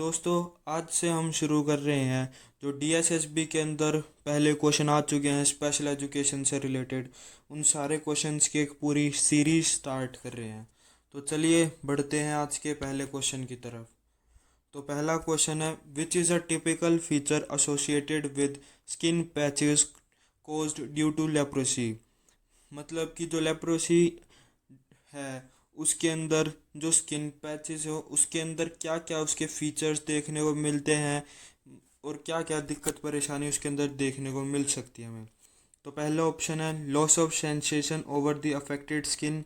दोस्तों, आज से हम शुरू कर रहे हैं जो डीएसएसबी के अंदर पहले क्वेश्चन आ चुके हैं स्पेशल एजुकेशन से रिलेटेड। उन सारे क्वेश्चंस की एक पूरी सीरीज स्टार्ट कर रहे हैं। तो चलिए बढ़ते हैं आज के पहले क्वेश्चन की तरफ। तो पहला क्वेश्चन है, which is a typical feature associated with skin patches caused due to leprosy. मतलब कि जो लेप्रोसी है उसके अंदर जो स्किन पैचेस हो उसके अंदर क्या क्या उसके फीचर्स देखने को मिलते हैं और क्या क्या दिक्कत परेशानी उसके अंदर देखने को मिल सकती है हमें। तो पहला ऑप्शन है loss of sensation over the affected skin.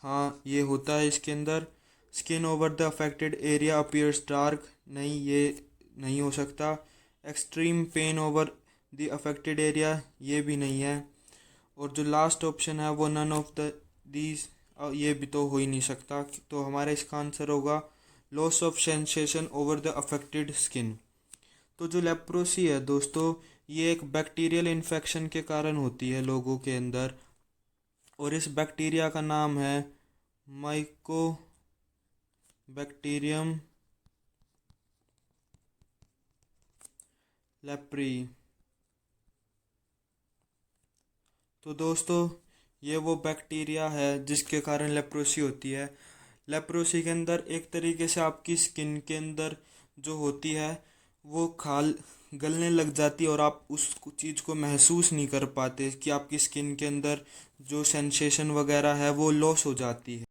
हाँ, ये होता है इसके अंदर। Skin over the affected area appears dark. नहीं, ये नहीं हो सकता। Extreme pain over the affected area, ये भी नहीं है। और जो लास्ट ऑप्शन है वो नन ऑफ द दीज, ये भी तो हो ही नहीं सकता। तो हमारा इसका आंसर होगा loss of sensation over the affected skin. तो जो लेप्रोसी है दोस्तों, ये एक बैक्टीरियल इन्फेक्शन के कारण होती है लोगों के अंदर, और इस बैक्टीरिया का नाम है माइको बैक्टीरियम लेप्री। तो दोस्तों, ये वो बैक्टीरिया है जिसके कारण लेप्रोसी होती है। लेप्रोसी के अंदर एक तरीके से आपकी स्किन के अंदर जो होती है वो खाल गलने लग जाती है और आप उस चीज़ को महसूस नहीं कर पाते कि आपकी स्किन के अंदर जो सेंसेशन वगैरह है वो लॉस हो जाती है।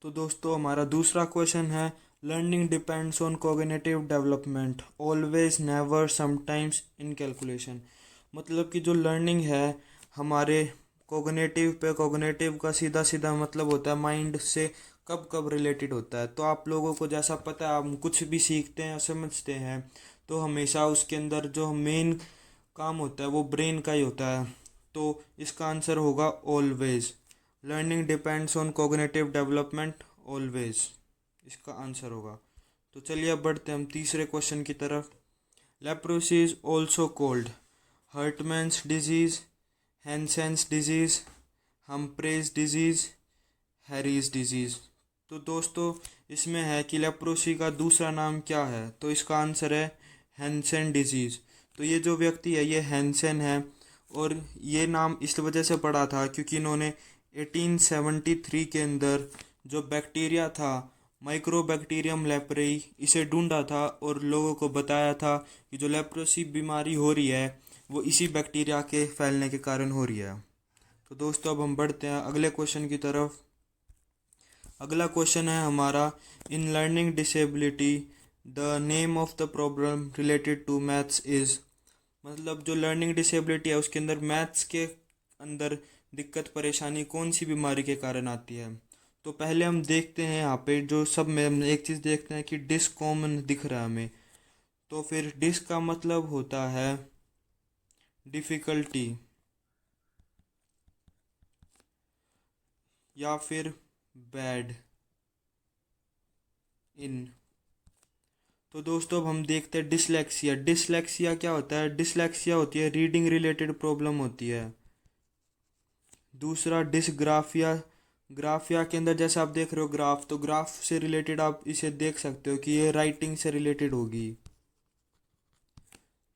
तो दोस्तों, हमारा दूसरा क्वेश्चन है, learning depends on cognitive development always never sometimes in calculation. मतलब कि जो लर्निंग है हमारे कोग्निटिव पे, कोग्निटिव का सीधा सीधा मतलब होता है माइंड से कब कब रिलेटेड होता है। तो आप लोगों को जैसा पता है, हम कुछ भी सीखते हैं समझते हैं तो हमेशा उसके अंदर जो मेन काम होता है वो ब्रेन का ही होता है। तो इसका आंसर होगा always. Learning depends on cognitive development always, इसका आंसर होगा। तो चलिए अब बढ़ते हैं हम तीसरे क्वेश्चन की तरफ। Leprosy is also called Hartmann's disease, Hansen's disease, Humphrey's disease, Harry's disease. तो दोस्तों, इसमें है कि लेप्रोसी का दूसरा नाम क्या है। तो इसका आंसर है हैंसेन डिजीज। तो ये जो व्यक्ति है ये हैंसेन है, और ये नाम इस वजह से पड़ा था क्योंकि इन्होंने 1873 के अंदर जो बैक्टीरिया था माइक्रोबैक्टीरियम लेप्रेई, इसे ढूंढा था और लोगों को बताया था कि जो लेप्रोसी बीमारी हो रही है वो इसी बैक्टीरिया के फैलने के कारण हो रही है। तो दोस्तों, अब हम बढ़ते हैं अगले क्वेश्चन की तरफ। अगला क्वेश्चन है हमारा, in learning disability the name of the problem related to maths is. मतलब जो लर्निंग डिसेबिलिटी है उसके अंदर मैथ्स के अंदर दिक्कत परेशानी कौन सी बीमारी के कारण आती है। तो पहले हम देखते हैं यहाँ पे जो सब में हम एक चीज़ देखते हैं कि डिस कॉमन दिख रहा है हमें। तो फिर डिस का मतलब होता है डिफ़िकल्टी या फिर बैड इन। तो दोस्तों, अब हम देखते हैं डिसलेक्सिया। डिसलेक्सिया क्या होता है? डिसलेक्सिया होती है रीडिंग रिलेटेड प्रॉब्लम होती है। दूसरा डिसग्राफिया। ग्राफिया के अंदर जैसे आप देख रहे हो ग्राफ, तो ग्राफ से रिलेटेड आप इसे देख सकते हो कि ये राइटिंग से रिलेटेड होगी।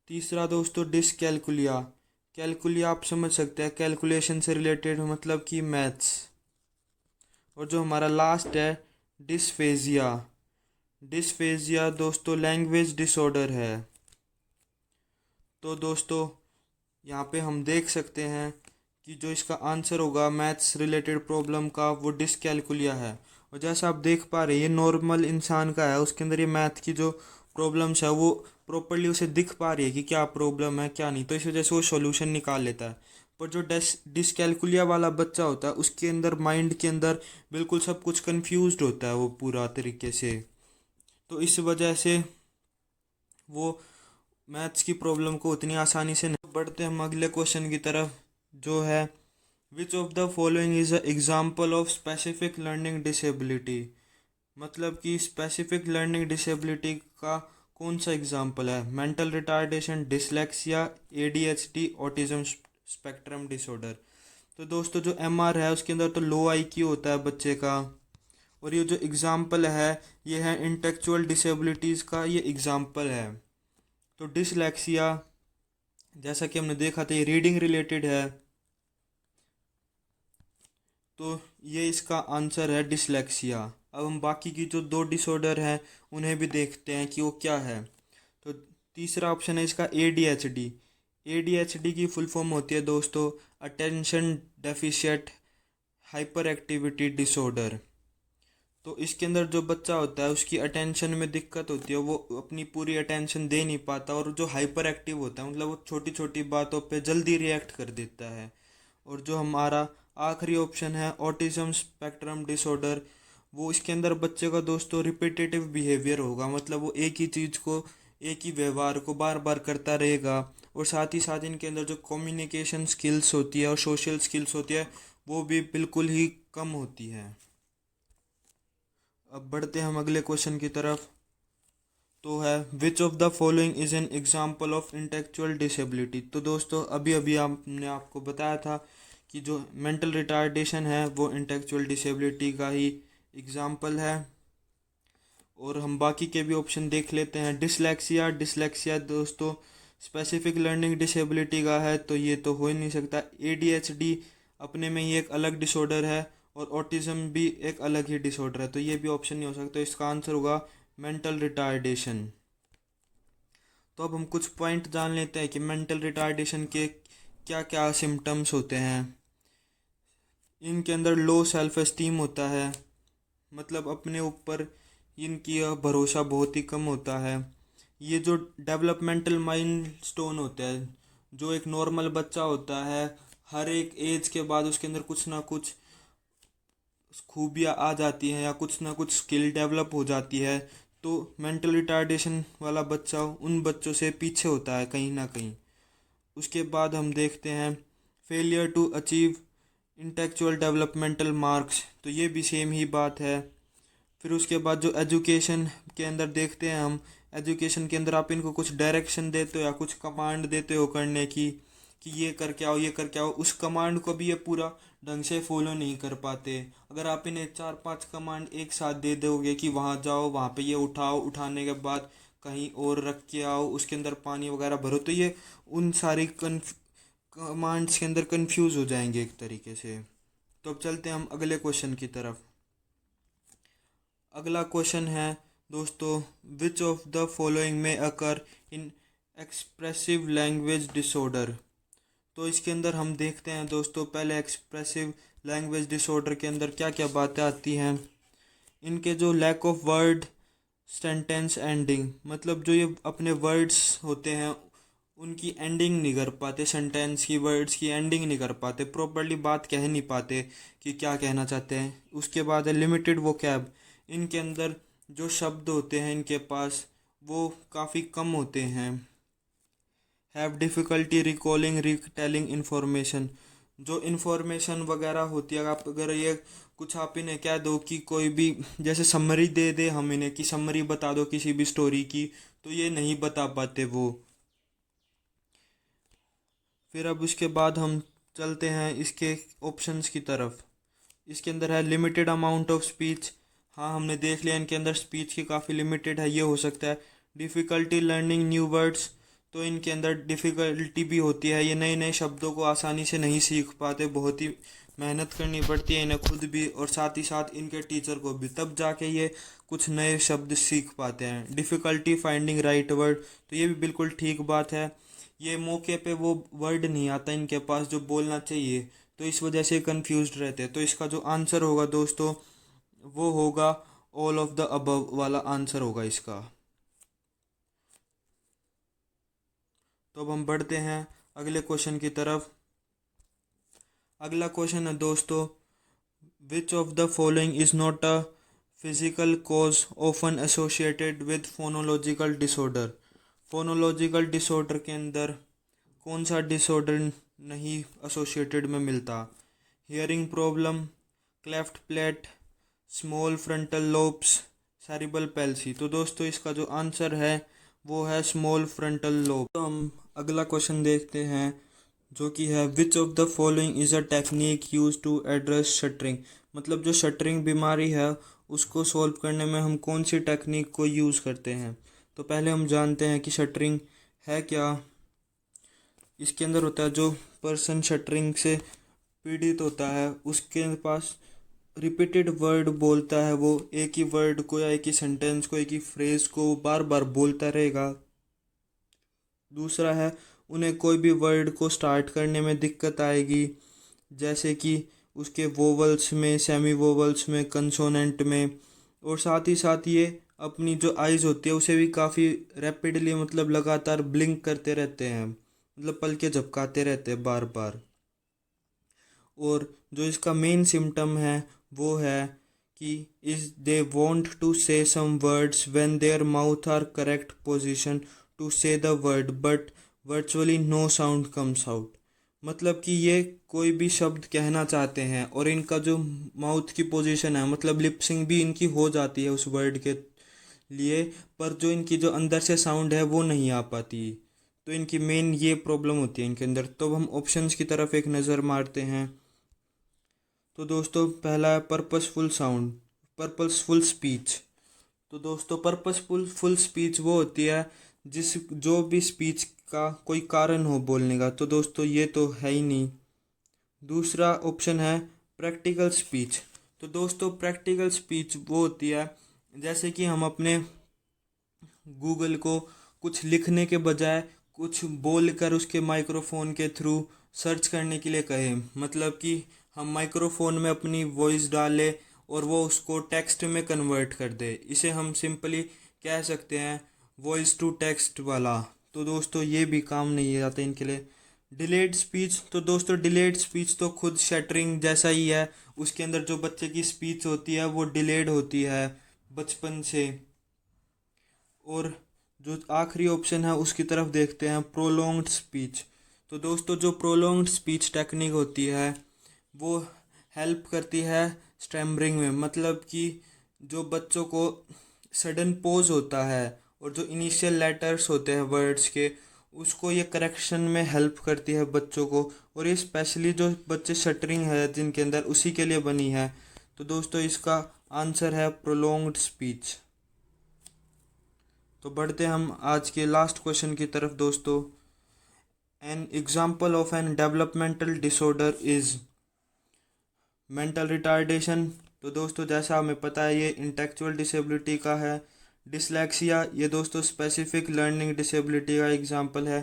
तीसरा दोस्तों डिसकैलकुलिया। कैलकुलिया आप समझ सकते हैं कैलकुलेशन से रिलेटेड, मतलब कि मैथ्स। और जो हमारा लास्ट है डिसफेजिया। डिसफेजिया दोस्तों लैंग्वेज डिसऑर्डर है। तो दोस्तों, यहाँ पे हम देख सकते हैं कि जो इसका आंसर होगा मैथ्स रिलेटेड प्रॉब्लम का वो डिसकैलकुलिया है। और जैसा आप देख पा रहे हैं ये नॉर्मल इंसान का है, उसके अंदर ये मैथ की जो प्रॉब्लम्स है वो प्रॉपरली उसे दिख पा रही है कि क्या प्रॉब्लम है क्या नहीं, तो इस वजह से वो सॉल्यूशन निकाल लेता है। पर जो डिसकैलकुलिया वाला बच्चा होता है उसके अंदर माइंड के अंदर बिल्कुल सब कुछ कंफ्यूज्ड होता है वो पूरा तरीके से। तो इस वजह से वो मैथ्स की प्रॉब्लम को उतनी आसानी से नहीं। बढ़ते हम अगले क्वेश्चन की तरफ जो है, which of the following is a example of specific learning disability. मतलब कि स्पेसिफिक लर्निंग डिसेबिलिटी का कौन सा एग्जाम्पल है? Mental retardation, dyslexia, ADHD, autism spectrum disorder. तो दोस्तों, जो एमआर है उसके अंदर तो लो आईक्यू होता है बच्चे का, और ये जो एग्ज़ाम्पल है ये है इंटेलेक्चुअल डिसेबिलिटीज़ का, ये एग्ज़ाम्पल है। तो डिसलेक्सिया, जैसा कि हमने देखा था, ये रीडिंग रिलेटेड है, तो ये इसका आंसर है डिसलेक्सिया। अब हम बाकी की जो दो डिसऑर्डर हैं उन्हें भी देखते हैं कि वो क्या है। तो तीसरा ऑप्शन है इसका ADHD। ADHD की फुल फॉर्म होती है दोस्तों attention deficit hyper activity disorder. तो इसके अंदर जो बच्चा होता है उसकी अटेंशन में दिक्कत होती है, वो अपनी पूरी अटेंशन दे नहीं पाता, और जो हाइपर एक्टिव होता है मतलब वो छोटी छोटी बातों पे जल्दी रिएक्ट कर देता है। और जो हमारा आखिरी ऑप्शन है ऑटिज्म स्पेक्ट्रम डिसऑर्डर, वो इसके अंदर बच्चे का दोस्तों रिपीटेटिव बिहेवियर होगा, मतलब वो एक ही चीज़ को, एक ही व्यवहार को बार बार करता रहेगा। और साथ ही साथ इनके अंदर जो कम्युनिकेशन स्किल्स होती है और सोशल स्किल्स होती है वो भी बिल्कुल ही कम होती है। अब बढ़ते हैं हम अगले क्वेश्चन की तरफ। तो है which of the following is an example of intellectual disability. तो दोस्तों अभी अभी हमने आपको बताया था कि जो मेंटल रिटार्डेशन है वो इंटेलेक्चुअल डिसेबिलिटी का ही एग्जाम्पल है। और हम बाकी के भी ऑप्शन देख लेते हैं। डिसलेक्सिया, डिसलेक्सिया दोस्तों स्पेसिफिक लर्निंग डिसेबिलिटी का है, तो ये तो हो ही नहीं सकता। ADHD अपने में ही एक अलग डिसऑर्डर है, और ऑटिज्म भी एक अलग ही डिसऑर्डर है, तो ये भी ऑप्शन नहीं हो सकता। इसका आंसर होगा मेंटल रिटार्डेशन। तो अब हम कुछ पॉइंट जान लेते हैं कि मेंटल रिटार्डेशन के क्या क्या सिम्टम्स होते हैं। इनके अंदर लो सेल्फ एस्टीम होता है, मतलब अपने ऊपर इनकी भरोसा बहुत ही कम होता है। ये जो डेवलपमेंटल माइलस्टोन होते हैं, जो एक नॉर्मल बच्चा होता है हर एक एज के बाद उसके अंदर कुछ ना कुछ खूबियाँ आ जाती हैं या कुछ ना कुछ स्किल डेवलप हो जाती है, तो मेंटल रिटार्डेशन वाला बच्चा उन बच्चों से पीछे होता है कहीं ना कहीं। उसके बाद हम देखते हैं failure to achieve intellectual developmental marks, तो ये भी सेम ही बात है। फिर उसके बाद जो एजुकेशन के अंदर देखते हैं हम, एजुकेशन के अंदर आप इनको कुछ डायरेक्शन देते हो या कुछ कमांड देते हो करने की, कि ये करके आओ ये करके आओ, उस कमांड को भी ये पूरा ढंग से फॉलो नहीं कर पाते। अगर आप इन्हें 4-5 कमांड एक साथ दे दोगे कि वहाँ जाओ, वहाँ पे ये उठाओ, उठाने के बाद कहीं और रख के आओ, उसके अंदर पानी वगैरह भरो, तो ये उन सारी कमांड्स के अंदर कंफ्यूज हो जाएंगे एक तरीके से। तो अब चलते हैं हम अगले क्वेश्चन की तरफ। अगला क्वेश्चन है दोस्तों विच ऑफ द फॉलोइंग में अकर इन एक्सप्रेसिव लैंग्वेज डिसऑर्डर। तो इसके अंदर हम देखते हैं दोस्तों, पहले एक्सप्रेसिव लैंग्वेज डिसऑर्डर के अंदर क्या क्या बातें आती हैं। इनके जो lack of word sentence ending, मतलब जो ये अपने वर्ड्स होते हैं उनकी एंडिंग नहीं कर पाते, सेंटेंस की वर्ड्स की एंडिंग नहीं कर पाते, प्रॉपर्ली बात कह नहीं पाते कि क्या कहना चाहते हैं। उसके बाद है लिमिटेड वोकैब, इनके अंदर जो शब्द होते हैं इनके पास वो काफ़ी कम होते हैं। Have difficulty recalling retelling information, जो इन्फॉर्मेशन वगैरह होती है, आप अगर ये कुछ आप इन्हें कह दो कि कोई भी जैसे समरी दे दे हम इन्हें कि समरी बता दो किसी भी स्टोरी की, तो ये नहीं बता पाते वो। फिर अब उसके बाद हम चलते हैं इसके ऑप्शंस की तरफ। इसके अंदर है लिमिटेड अमाउंट ऑफ स्पीच, हाँ हमने देख लिया इनके अंदर स्पीच की काफ़ी लिमिटेड है, ये हो सकता है। डिफ़िकल्टी लर्निंग न्यू वर्ड्स, तो इनके अंदर डिफ़िकल्टी भी होती है, ये नए नए शब्दों को आसानी से नहीं सीख पाते, बहुत ही मेहनत करनी पड़ती है इन्हें खुद भी और साथ ही साथ इनके टीचर को भी, तब जाके ये कुछ नए शब्द सीख पाते हैं। डिफ़िकल्टी फाइंडिंग राइट वर्ड, तो ये भी बिल्कुल ठीक बात है, ये मौके पे वो वर्ड नहीं आता इनके पास जो बोलना चाहिए, तो इस वजह से कंफ्यूज्ड रहते हैं। तो इसका जो आंसर होगा दोस्तों वो होगा ऑल ऑफ द अबव वाला आंसर होगा इसका। तो अब हम बढ़ते हैं अगले क्वेश्चन की तरफ। अगला क्वेश्चन है दोस्तों विच of the following is not a physical cause often associated with phonological disorder. Phonological disorder के अंदर कौन सा डिसऑर्डर नहीं एसोसिएटेड में मिलता। Hearing problem, cleft plate, small frontal lobes, cerebral palsy. तो दोस्तों इसका जो आंसर है वो है स्मॉल फ्रंटल लोब। तो हम अगला क्वेश्चन देखते हैं जो कि है which of the following is a technique use to address stuttering, मतलब जो शटरिंग बीमारी है उसको सॉल्व करने में हम कौन सी टेक्निक को यूज़ करते हैं। तो पहले हम जानते हैं कि शटरिंग है क्या। इसके अंदर होता है जो पर्सन शटरिंग से पीड़ित होता है उसके पास रिपीटेड वर्ड बोलता है, वो एक ही वर्ड को या एक ही सेंटेंस को, एक ही फ्रेज को बार बार बोलता रहेगा। दूसरा है उन्हें कोई भी वर्ड को स्टार्ट करने में दिक्कत आएगी, जैसे कि उसके वोवल्स में, सेमी वोवल्स में, कंसोनेंट में। और साथ ही साथ ये अपनी जो आइज़ होती है उसे भी काफ़ी रैपिडली मतलब लगातार ब्लिंक करते रहते हैं, मतलब पलके झपकाते रहते हैं बार बार। और जो इसका मेन सिम्टम है वो है कि is they want to say some words when their mouth are correct position to say the word but virtually no sound comes out. मतलब कि ये कोई भी शब्द कहना चाहते हैं और इनका जो माउथ की पोजीशन है, मतलब लिपसिंग भी इनकी हो जाती है उस वर्ड के लिए, पर जो इनकी जो अंदर से साउंड है वो नहीं आ पाती। तो इनकी मेन ये प्रॉब्लम होती है इनके अंदर। तो हम ऑप्शंस की तरफ एक नज़र मारते हैं। तो दोस्तों पहला है पर्पसफुल साउंड, पर्पसफुल स्पीच। तो दोस्तों पर्पसफुल स्पीच वो होती है जो भी स्पीच का कोई कारण हो बोलने का। तो दोस्तों ये तो है ही नहीं। दूसरा ऑप्शन है प्रैक्टिकल स्पीच। तो दोस्तों प्रैक्टिकल स्पीच वो होती है जैसे कि हम अपने गूगल को कुछ लिखने के बजाय कुछ बोलकर उसके माइक्रोफोन के थ्रू सर्च करने के लिए कहें। मतलब कि हम माइक्रोफोन में अपनी वॉइस डालें और वो उसको टेक्स्ट में कन्वर्ट कर दे। इसे हम सिंपली कह सकते हैं वॉइस टू टेक्स्ट वाला। तो दोस्तों ये भी काम नहीं आता इनके लिए। Delayed speech. तो दोस्तों डिलेड स्पीच तो खुद शटरिंग जैसा ही है। उसके अंदर जो बच्चे की स्पीच होती है वो डिलेड होती है बचपन से। और जो आखिरी ऑप्शन है उसकी तरफ देखते हैं, प्रोलॉन्ग्ड स्पीच। तो दोस्तों जो प्रोलॉन्ग्ड स्पीच टेक्निक होती है वो हेल्प करती है स्टैमरिंग में। मतलब कि जो बच्चों को सडन पॉज होता है और जो इनिशियल लेटर्स होते हैं वर्ड्स के, उसको ये करेक्शन में हेल्प करती है बच्चों को। और ये स्पेशली जो बच्चे शटरिंग है जिनके अंदर, उसी के लिए बनी है। तो दोस्तों इसका आंसर है प्रोलॉन्ग्ड स्पीच। तो बढ़ते हम आज के लास्ट क्वेश्चन की तरफ दोस्तों। An example of an developmental disorder is mental retardation. तो दोस्तों जैसा हमें पता है ये इंटेलेक्चुअल डिसेबिलिटी का है। डिसलेक्सिया ये दोस्तों स्पेसिफिक लर्निंग डिसेबिलिटी का एग्जाम्पल है।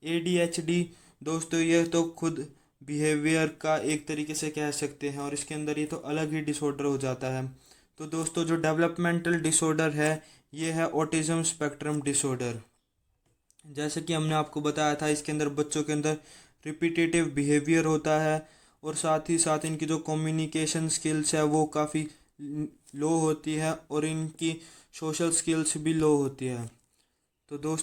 ADHD दोस्तों ये तो खुद बिहेवियर का एक तरीके से कह सकते हैं और इसके अंदर ये तो अलग ही डिसऑर्डर हो जाता है। तो दोस्तों जो डेवलपमेंटल डिसऑर्डर है ये है ऑटिज्म स्पेक्ट्रम डिसऑर्डर। जैसे कि हमने आपको बताया था इसके अंदर बच्चों के अंदर रिपीटेटिव बिहेवियर होता है और साथ ही साथ इनकी जो कम्युनिकेशन स्किल्स है वो काफ़ी लो होती है और इनकी सोशल स्किल्स भी लो होती है। तो दोस्तों